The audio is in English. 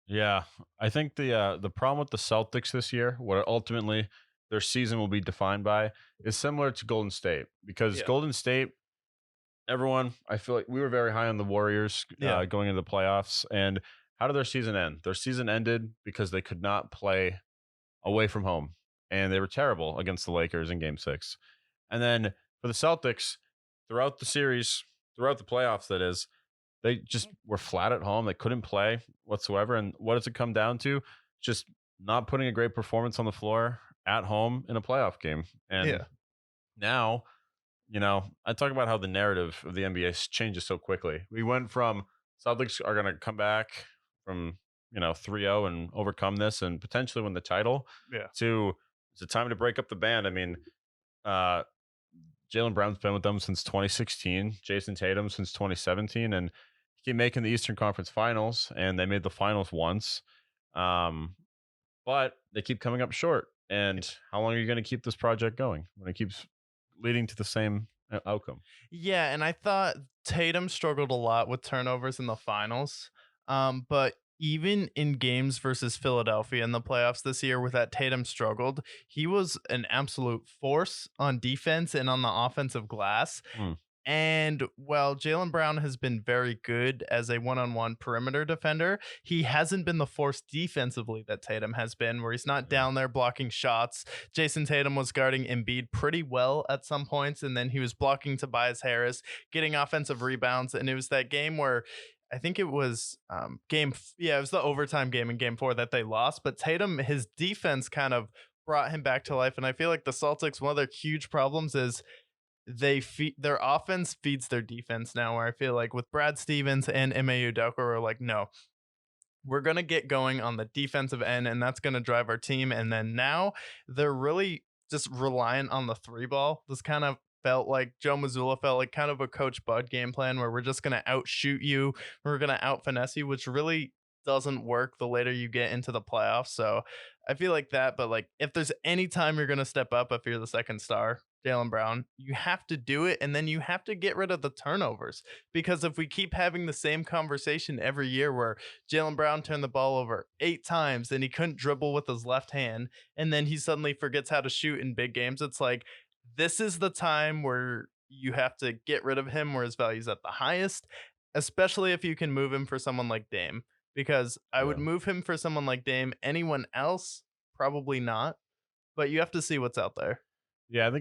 Yeah, I think the problem with the Celtics this year, what ultimately their season will be defined by, is similar to Golden State because Yeah. Golden State, everyone, I feel like we were very high on the Warriors Yeah. going into the playoffs, and how did their season end? Their season ended because they could not play away from home, and they were terrible against the Lakers in Game Six. And then for the Celtics, throughout the series, throughout the playoffs, that is, they just were flat at home. They couldn't play whatsoever. And what does it come down to? Just not putting a great performance on the floor at home in a playoff game. And Yeah. now, I talk about how the narrative of the NBA changes so quickly. We went from Celtics are going to come back from, 3-0 and overcome this and potentially win the title Yeah. to it's a time to break up the band. I mean, uh, Jaylen Brown's been with them since 2016, Jason Tatum since 2017, and he keep making the Eastern Conference Finals, and they made the finals once. Um, but they keep coming up short. And how long are you going to keep this project going when it keeps leading to the same outcome? Yeah, and I thought Tatum struggled a lot with turnovers in the finals. But even in games versus Philadelphia in the playoffs this year, where that Tatum struggled, he was an absolute force on defense and on the offensive glass. Hmm. And while Jaylen Brown has been very good as a one-on-one perimeter defender, he hasn't been the force defensively that Tatum has been, where he's not Yeah. down there blocking shots. Jason Tatum was guarding Embiid pretty well at some points, and then he was blocking Tobias Harris, getting offensive rebounds. And it was that game where I think it was it was the overtime game in game 4 that they lost. But Tatum, his defense kind of brought him back to life. And I feel like the Celtics, one of their huge problems is their offense feeds their defense now, where I feel like with Brad Stevens and Ime Udoka we're like, no, we're gonna get going on the defensive end, and that's gonna drive our team. And then now they're really just reliant on the three ball. This kind of felt like Joe Mazzulla felt like kind of a Coach Bud game plan where we're just gonna outshoot you, we're gonna out finesse you, which really doesn't work the later you get into the playoffs. So I feel like that, but like if there's any time you're gonna step up if you're the second star, Jaylen Brown, you have to do it, and then you have to get rid of the turnovers. Because if we keep having the same conversation every year where Jaylen Brown turned the ball over 8 times and he couldn't dribble with his left hand, and then he suddenly forgets how to shoot in big games, it's like this is the time where you have to get rid of him where his value's at the highest, especially if you can move him for someone like Dame. Because I would Yeah. move him for someone like Dame. Anyone else, probably not. But you have to see what's out there. Yeah. I think